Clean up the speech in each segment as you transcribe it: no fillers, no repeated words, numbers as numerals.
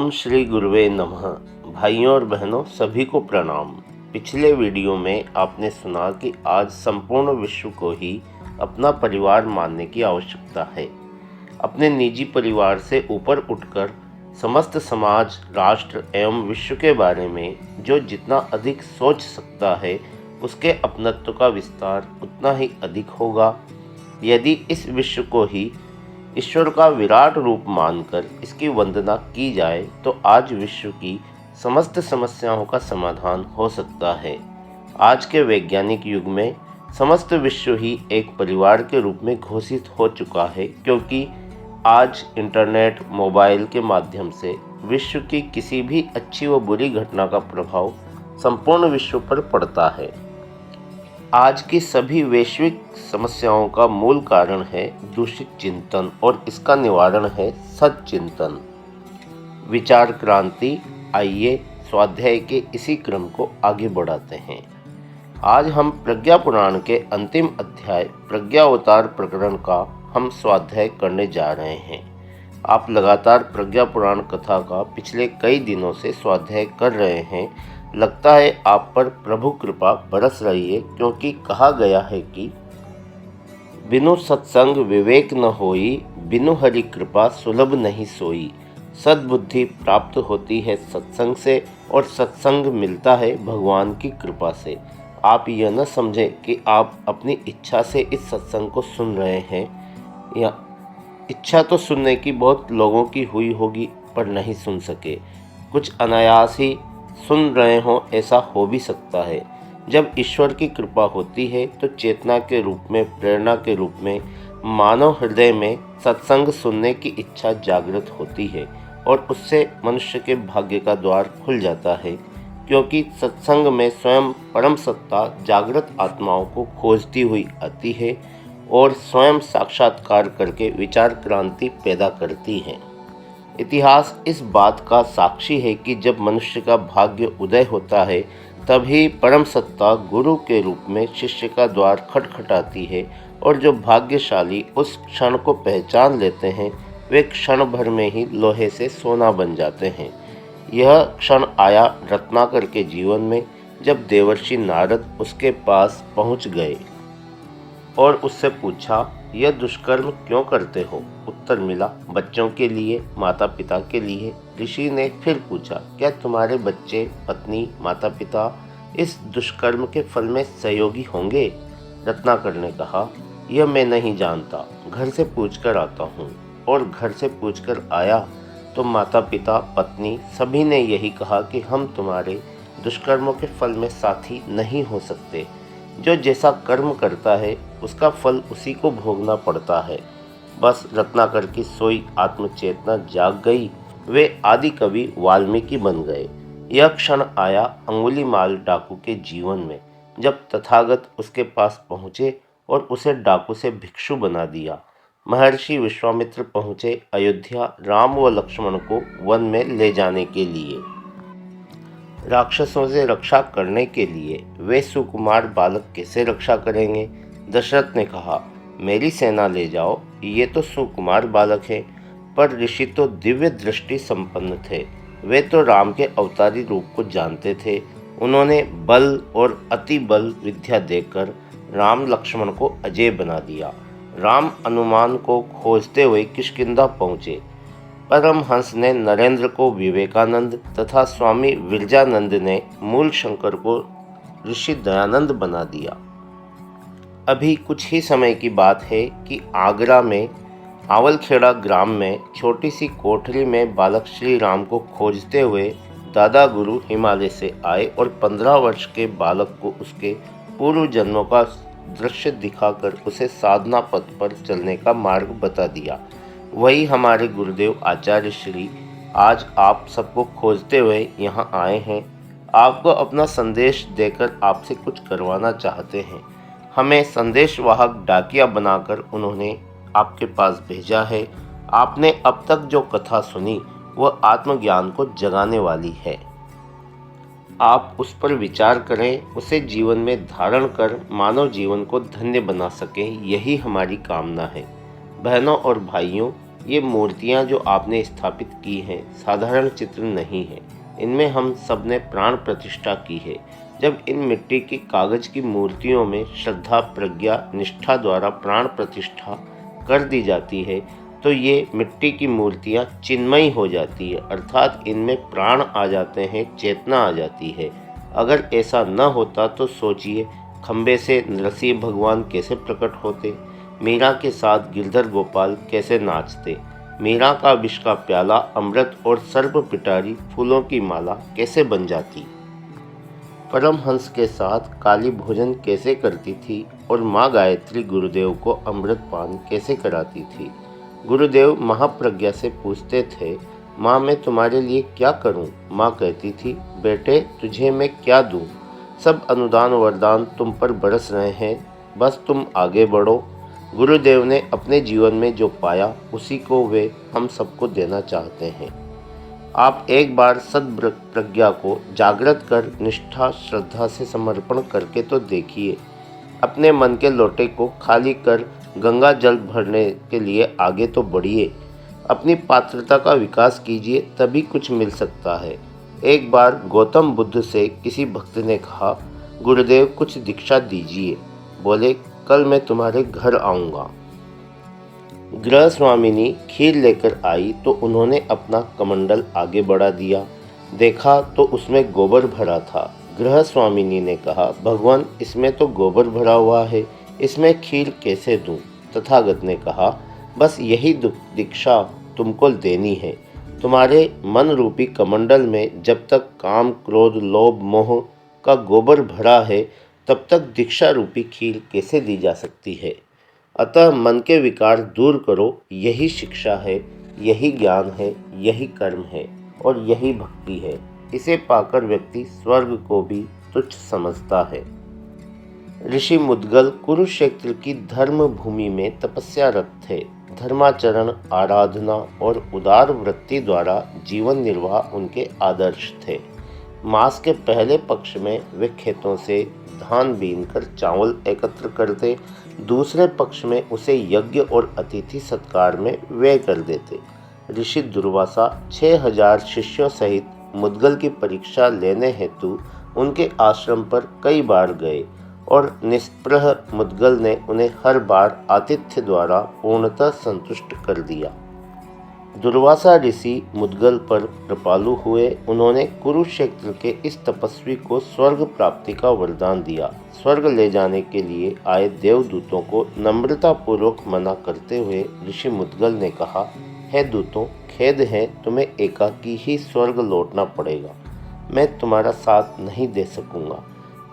ओम श्री गुरुवे नमः। भाइयों और बहनों सभी को प्रणाम। पिछले वीडियो में आपने सुना कि आज संपूर्ण विश्व को ही अपना परिवार मानने की आवश्यकता है। अपने निजी परिवार से ऊपर उठकर समस्त समाज, राष्ट्र एवं विश्व के बारे में जो जितना अधिक सोच सकता है उसके अपनत्व का विस्तार उतना ही अधिक होगा। यदि इस विश्व को ही ईश्वर का विराट रूप मानकर इसकी वंदना की जाए तो आज विश्व की समस्त समस्याओं का समाधान हो सकता है। आज के वैज्ञानिक युग में समस्त विश्व ही एक परिवार के रूप में घोषित हो चुका है, क्योंकि आज इंटरनेट, मोबाइल के माध्यम से विश्व की किसी भी अच्छी व बुरी घटना का प्रभाव संपूर्ण विश्व पर पड़ता है। आज की सभी वैश्विक समस्याओं का मूल कारण है दूषित चिंतन और इसका निवारण है सच्चिंतन। विचार क्रांति। आइए स्वाध्याय के इसी क्रम को आगे बढ़ाते हैं। आज हम प्रज्ञा पुराण के अंतिम अध्याय प्रज्ञावतार प्रकरण का हम स्वाध्याय करने जा रहे हैं। आप लगातार प्रज्ञा पुराण कथा का पिछले कई दिनों से स्वाध्याय कर रहे हैं। लगता है आप पर प्रभु कृपा बरस रही है, क्योंकि कहा गया है कि बिनु सत्संग विवेक न होई, बिनु हरि कृपा सुलभ नहीं सोई। सद्बुद्धि प्राप्त होती है सत्संग से और सत्संग मिलता है भगवान की कृपा से। आप यह न समझें कि आप अपनी इच्छा से इस सत्संग को सुन रहे हैं। या इच्छा तो सुनने की बहुत लोगों की हुई होगी पर नहीं सुन सके। कुछ अनायास ही सुन रहे हों, ऐसा हो भी सकता है। जब ईश्वर की कृपा होती है तो चेतना के रूप में, प्रेरणा के रूप में मानव हृदय में सत्संग सुनने की इच्छा जागृत होती है और उससे मनुष्य के भाग्य का द्वार खुल जाता है, क्योंकि सत्संग में स्वयं परम सत्ता जागृत आत्माओं को खोजती हुई आती है और स्वयं साक्षात्कार करके विचार क्रांति पैदा करती है। इतिहास इस बात का साक्षी है कि जब मनुष्य का भाग्य उदय होता है तभी परम सत्ता गुरु के रूप में शिष्य का द्वार खटखटाती है और जो भाग्यशाली उस क्षण को पहचान लेते हैं वे क्षण भर में ही लोहे से सोना बन जाते हैं। यह क्षण आया रत्नाकर के जीवन में, जब देवर्षि नारद उसके पास पहुंच गए और उससे पूछा, यह दुष्कर्म क्यों करते हो? उत्तर मिला, बच्चों के लिए, माता पिता के लिए। ऋषि ने फिर पूछा, क्या तुम्हारे बच्चे, पत्नी, माता पिता इस दुष्कर्म के फल में सहयोगी होंगे? रत्नाकर ने कहा, यह मैं नहीं जानता, घर से पूछकर आता हूँ। और घर से पूछकर आया तो माता पिता, पत्नी सभी ने यही कहा कि हम तुम्हारे दुष्कर्मों के फल में साथी नहीं हो सकते। जो जैसा कर्म करता है उसका फल उसी को भोगना पड़ता है। बस रत्नाकर की सोई आत्मचेतना जाग गई। वे आदि कवि वाल्मीकि बन गए। यह क्षण आया अंगुलीमाल डाकू के जीवन में, जब तथागत उसके पास पहुँचे और उसे डाकू से भिक्षु बना दिया। महर्षि विश्वामित्र पहुँचे अयोध्या राम व लक्ष्मण को वन में ले जाने के लिए। राक्षसों से रक्षा करने के लिए वे सुकुमार बालक कैसे रक्षा करेंगे? दशरथ ने कहा, मेरी सेना ले जाओ, ये तो सुकुमार बालक है। पर ऋषि तो दिव्य दृष्टि संपन्न थे। वे तो राम के अवतारी रूप को जानते थे। उन्होंने बल और अति बल विद्या देकर राम लक्ष्मण को अजय बना दिया। राम अनुमान को खोजते हुए किष्किंधा पहुँचे। परमहंस ने नरेंद्र को विवेकानंद तथा स्वामी विरजानंद ने मूल शंकर को ऋषि दयानंद बना दिया। अभी कुछ ही समय की बात है कि आगरा में आवलखेड़ा ग्राम में छोटी सी कोठरी में बालक श्री राम को खोजते हुए दादा गुरु हिमालय से आए और 15 वर्ष के बालक को उसके पूर्व जन्मों का दृश्य दिखाकर उसे साधना पथ पर चलने का मार्ग बता दिया। वही हमारे गुरुदेव आचार्य श्री आज आप सबको खोजते हुए यहाँ आए हैं। आपको अपना संदेश देकर आपसे कुछ करवाना चाहते हैं। हमें संदेशवाहक डाकिया बनाकर उन्होंने आपके पास भेजा है। आपने अब तक जो कथा सुनी वह आत्मज्ञान को जगाने वाली है। आप उस पर विचार करें, उसे जीवन में धारण कर मानव जीवन को धन्य बना सकें, यही हमारी कामना है। बहनों और भाइयों, ये मूर्तियाँ जो आपने स्थापित की हैं साधारण चित्र नहीं है, इनमें हम सब ने प्राण प्रतिष्ठा की है। जब इन मिट्टी की कागज की मूर्तियों में श्रद्धा, प्रज्ञा, निष्ठा द्वारा प्राण प्रतिष्ठा कर दी जाती है तो ये मिट्टी की मूर्तियाँ चिन्मयी हो जाती है, अर्थात इनमें प्राण आ जाते हैं, चेतना आ जाती है। अगर ऐसा न होता तो सोचिए खम्बे से नरसिंह भगवान कैसे प्रकट होते, मीरा के साथ गिरधर गोपाल कैसे नाचते, मीरा का विष का प्याला, अमृत और सर्प पिटारी फूलों की माला कैसे बन जाती, परमहंस के साथ काली भोजन कैसे करती थी और माँ गायत्री गुरुदेव को अमृत पान कैसे कराती थी। गुरुदेव महाप्रज्ञा से पूछते थे, माँ मैं तुम्हारे लिए क्या करूँ? माँ कहती थी, बेटे तुझे मैं क्या दूँ? सब अनुदान वरदान तुम पर बरस रहे हैं, बस तुम आगे बढ़ो। गुरुदेव ने अपने जीवन में जो पाया उसी को वे हम सबको देना चाहते हैं। आप एक बार सद्प्रज्ञा को जागृत कर निष्ठा श्रद्धा से समर्पण करके तो देखिए। अपने मन के लोटे को खाली कर गंगा जल भरने के लिए आगे तो बढ़िए। अपनी पात्रता का विकास कीजिए, तभी कुछ मिल सकता है। एक बार गौतम बुद्ध से किसी भक्त ने कहा, गुरुदेव कुछ दीक्षा दीजिए। बोले, कल मैं तुम्हारे घर आऊँगा। गृह स्वामिनी खीर लेकर आई तो उन्होंने अपना कमंडल आगे बढ़ा दिया। देखा तो उसमें गोबर भरा था। गृह स्वामिनी ने कहा, भगवान इसमें तो गोबर भरा हुआ है, इसमें खीर कैसे दूं? तथागत ने कहा, बस यही दीक्षा तुमको देनी है। तुम्हारे मन रूपी कमंडल में जब तक काम, क्रोध, लोभ, मोह का गोबर भरा है तब तक दीक्षा रूपी खीर कैसे दी जा सकती है। अतः मन के विकार दूर करो, यही शिक्षा है, यही ज्ञान है, यही कर्म है और यही भक्ति है। इसे पाकर व्यक्ति स्वर्ग को भी तुच्छ समझता है। ऋषि मुद्गल कुरुक्षेत्र की धर्म भूमि में तपस्यारत थे। धर्माचरण, आराधना और उदार वृत्ति द्वारा जीवन निर्वाह उनके आदर्श थे। मास के पहले पक्ष में वे खेतों से धान बीनकर चावल एकत्र करते, दूसरे पक्ष में उसे यज्ञ और अतिथि सत्कार में व्यय कर देते। ऋषि दुर्वासा 6000 शिष्यों सहित मुद्गल की परीक्षा लेने हेतु उनके आश्रम पर कई बार गए और निष्प्रह मुद्गल ने उन्हें हर बार आतिथ्य द्वारा पूर्णतः संतुष्ट कर दिया। दुर्वासा ऋषि मुद्गल पर कृपालु हुए। उन्होंने कुरुक्षेत्र के इस तपस्वी को स्वर्ग प्राप्ति का वरदान दिया। स्वर्ग ले जाने के लिए आए देवदूतों को नम्रता पूर्वक मना करते हुए ऋषि मुद्गल ने कहा, हे दूतों, खेद है, तुम्हें एकाकी ही स्वर्ग लौटना पड़ेगा। मैं तुम्हारा साथ नहीं दे सकूंगा।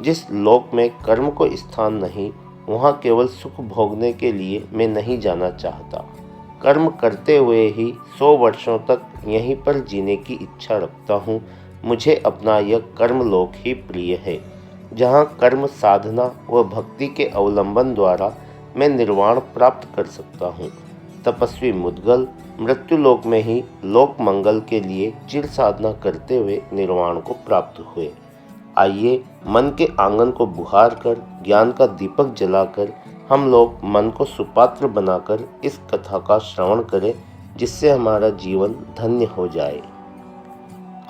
जिस लोक में कर्म को स्थान नहीं, वहाँ केवल सुख भोगने के लिए मैं नहीं जाना चाहता। कर्म करते हुए ही 100 वर्षों तक यहीं पर जीने की इच्छा रखता हूँ। मुझे अपना यह कर्मलोक ही प्रिय है, जहाँ कर्म साधना व भक्ति के अवलंबन द्वारा मैं निर्वाण प्राप्त कर सकता हूँ। तपस्वी मुद्गल मृत्युलोक में ही लोक मंगल के लिए चिर साधना करते हुए निर्वाण को प्राप्त हुए। आइए मन के आंगन को बुहार कर, ज्ञान का दीपक जलाकर हम लोग मन को सुपात्र बनाकर इस कथा का श्रवण करें, जिससे हमारा जीवन धन्य हो जाए।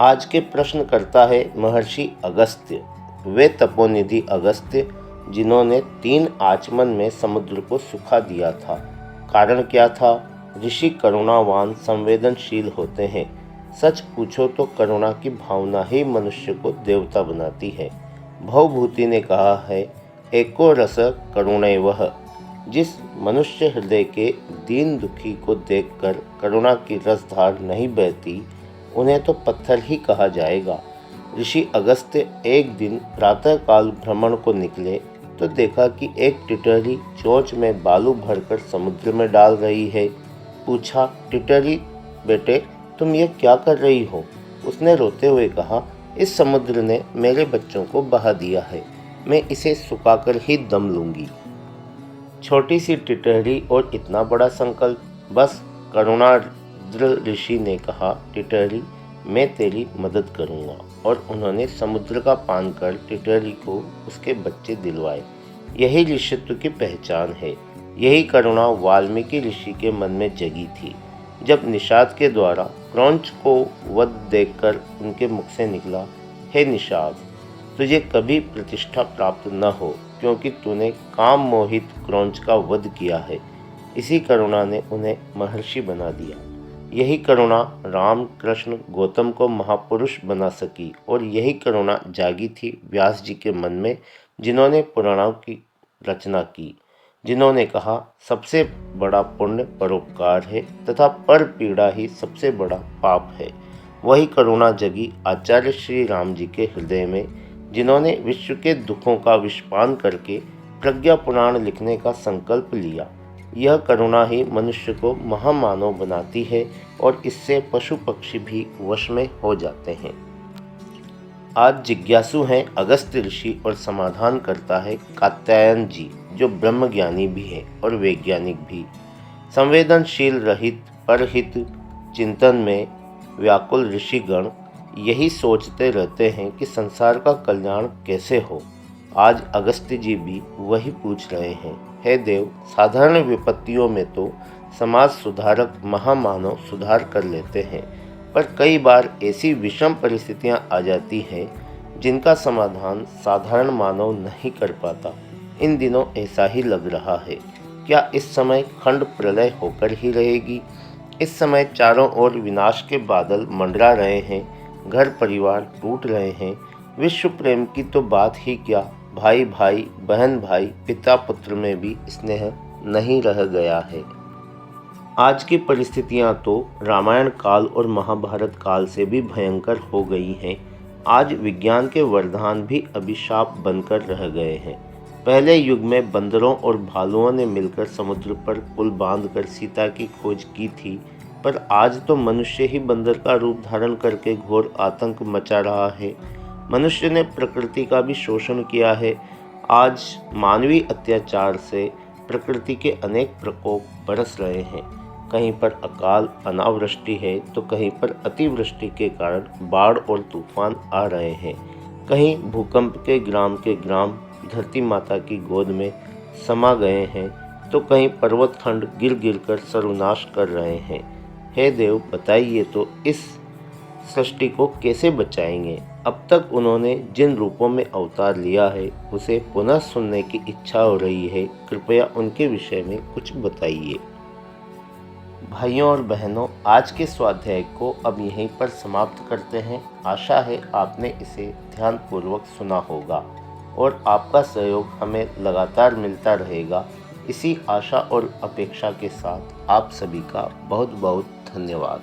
आज के प्रश्न करता है महर्षि अगस्त्य। वे तपोनिधि अगस्त्य जिन्होंने 3 आचमन में समुद्र को सुखा दिया था। कारण क्या था? ऋषि करुणावान संवेदनशील होते हैं। सच पूछो तो करुणा की भावना ही मनुष्य को देवता बनाती है। भवभूति ने कहा है, एको रस करुणैवह। जिस मनुष्य हृदय के दीन दुखी को देखकर करुणा की रसधार नहीं बहती, उन्हें तो पत्थर ही कहा जाएगा। ऋषि अगस्त्य एक दिन प्रातःकाल भ्रमण को निकले तो देखा कि एक टिटरी चोंच में बालू भरकर समुद्र में डाल रही है। पूछा, टिटरी बेटे तुम ये क्या कर रही हो? उसने रोते हुए कहा, इस समुद्र ने मेरे बच्चों को बहा दिया है, मैं इसे सुखाकर ही दम लूंगी। छोटी सी टिटहरी और इतना बड़ा संकल्प। बस करुणार्द्र ऋषि ने कहा, टिटहरी मैं तेरी मदद करूंगा, और उन्होंने समुद्र का पान कर टिटहरी को उसके बच्चे दिलवाए। यही ऋषित्व की पहचान है। यही करुणा वाल्मीकि ऋषि के मन में जगी थी। जब निषाद के द्वारा क्रौंच को वध देखकर उनके मुख से निकला, हे निषाद, तुझे कभी प्रतिष्ठा प्राप्त न हो, क्योंकि तूने काम मोहित क्रौंच का वध किया है। इसी करुणा ने उन्हें महर्षि बना दिया। यही करुणा राम कृष्ण गौतम को महापुरुष बना सकी, और यही करुणा जागी थी व्यास जी के मन में, जिन्होंने पुराणों की रचना की, जिन्होंने कहा, सबसे बड़ा पुण्य परोपकार है तथा पर पीड़ा ही सबसे बड़ा पाप है। वही करुणा जगी आचार्य श्री राम जी के हृदय में, जिन्होंने विश्व के दुखों का विषपान करके प्रज्ञा पुराण लिखने का संकल्प लिया। यह करुणा ही मनुष्य को महामानव बनाती है, और इससे पशु पक्षी भी वश में हो जाते हैं। आज जिज्ञासु हैं अगस्त्य ऋषि, और समाधान करता है कात्यायन जी, जो ब्रह्मज्ञानी भी है और वैज्ञानिक भी। संवेदनशील रहित परहित चिंतन में व्याकुल ऋषिगण यही सोचते रहते हैं कि संसार का कल्याण कैसे हो। आज अगस्त्य जी भी वही पूछ रहे हैं, हे देव, साधारण विपत्तियों में तो समाज सुधारक महामानव सुधार कर लेते हैं, पर कई बार ऐसी विषम परिस्थितियां आ जाती हैं जिनका समाधान साधारण मानव नहीं कर पाता। इन दिनों ऐसा ही लग रहा है। क्या इस समय खंड प्रलय होकर ही रहेगी? इस समय चारों ओर विनाश के बादल मंडरा रहे हैं, घर परिवार टूट रहे हैं। विश्व प्रेम की तो बात ही क्या, भाई भाई, बहन भाई, पिता पुत्र में भी स्नेह नहीं रह गया है। आज की परिस्थितियां तो रामायण काल और महाभारत काल से भी भयंकर हो गई हैं। आज विज्ञान के वरदान भी अभिशाप बनकर रह गए हैं। पहले युग में बंदरों और भालुओं ने मिलकर समुद्र पर पुल बांधकर सीता की खोज की थी, पर आज तो मनुष्य ही बंदर का रूप धारण करके घोर आतंक मचा रहा है। मनुष्य ने प्रकृति का भी शोषण किया है। आज मानवीय अत्याचार से प्रकृति के अनेक प्रकोप बरस रहे हैं। कहीं पर अकाल अनावृष्टि है, तो कहीं पर अतिवृष्टि के कारण बाढ़ और तूफान आ रहे हैं। कहीं भूकंप के ग्राम धरती माता की गोद में समा गए हैं, तो कहीं पर्वतखंड गिर गिर कर सर्वनाश कर रहे हैं। हे देव, बताइए तो इस सृष्टि को कैसे बचाएंगे? अब तक उन्होंने जिन रूपों में अवतार लिया है, उसे पुनः सुनने की इच्छा हो रही है। कृपया उनके विषय में कुछ बताइए। भाइयों और बहनों, आज के स्वाध्याय को अब यहीं पर समाप्त करते हैं। आशा है आपने इसे ध्यानपूर्वक सुना होगा, और आपका सहयोग हमें लगातार मिलता रहेगा। इसी आशा और अपेक्षा के साथ आप सभी का बहुत बहुत धन्यवाद।